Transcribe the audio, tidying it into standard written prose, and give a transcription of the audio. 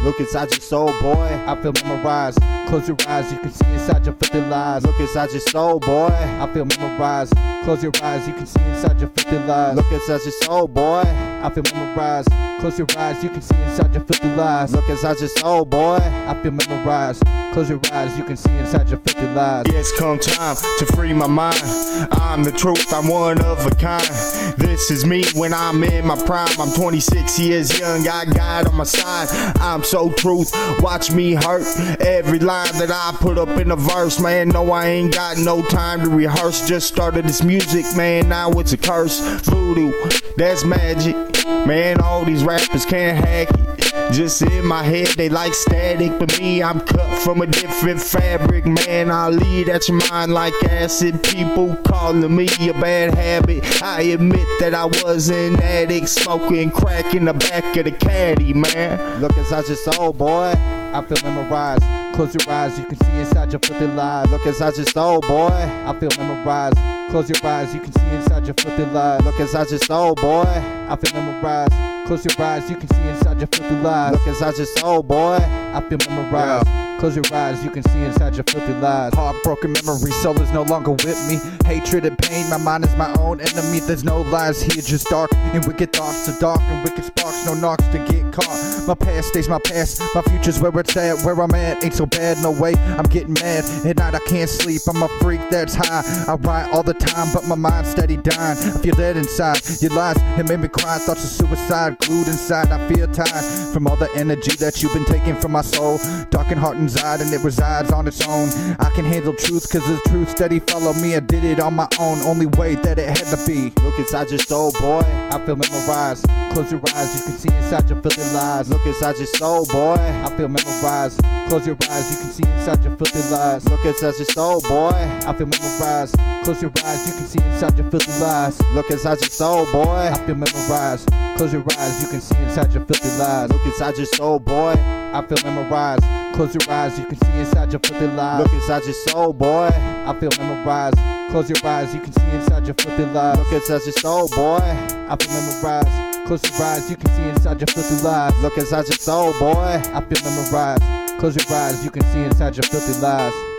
Look inside your soul, boy. I feel memorized. Close your eyes, you can see inside your filthy lies. Look inside your soul, boy. I feel memorized. Close your eyes, you can see inside your filthy lies. Look inside your soul, boy. I feel memorized. Close your eyes, you can see inside your filthy lies. Look inside your soul, boy. I feel memorized. Close your eyes, you can see inside your filthy lies. Yes, come time to free my mind. I'm the truth, I'm one of a kind. This is me when I'm in my prime. I'm 26 years young, I got on my side. I'm so truth, watch me hurt. Every line that I put up in a verse, man. No, I ain't got no time to rehearse. Just started this music, man, now it's a curse. Voodoo, that's magic. Man, all these rappers can't hack it. Just in my head, they like static. But me, I'm cut from a different fabric. Man, I lead at your mind like acid. People calling me a bad habit. I admit that I was an addict, smoking crack in the back of the caddy, man. Look inside your soul, boy. I feel memorized. Close your eyes, you can see inside your filthy lies. Look inside your soul, boy. I feel memorized. Close your eyes, you can see inside your filthy lies. Look inside your soul, boy. I feel memorized. Close your eyes, you can see inside your filthy lies. Look inside your soul, boy. I feel memorized. Close your eyes, you can see inside your filthy lies. Heartbroken memory, soul is no longer with me. Hatred and pain, my mind is my own enemy. There's no lies here, just dark and wicked thoughts. The dark and wicked sparks, no knocks to get caught. My past stays my past, my future's where it's at. Where I'm at ain't so bad, no way, I'm getting mad. At night I can't sleep, I'm a freak that's high. I write all the time, but my mind's steady dying. I feel dead inside, your lies, it made me cry. Thoughts of suicide glued inside, I feel tired from all the energy that you've been taking from my soul. Darkened heart inside and it resides on its own. I can handle truth cause the truth steady follow me. I did it on my own, only way that it had to be. Look inside your soul, boy. I feel memorized. Close your eyes, you can see inside your filthy lies. Look inside your soul, boy. I feel memorized. Close your eyes, you can see inside your filthy lies. Look inside your soul, boy. I feel memorized. Close your eyes, you can see inside your filthy lies. Look inside your soul, boy. I feel memorized. Close your eyes, you can see inside your filthy lies. Look inside your soul, boy. I feel memorized. Close your eyes, you can see inside your filthy lies. Look inside your soul, boy. I feel memorized. Close your eyes, you can see inside your filthy lies. Look inside your soul, boy. I feel memorized. Close your eyes, you can see inside your filthy lies. Look inside your soul, boy. I feel memorized. Close your eyes, you can see inside your filthy lies.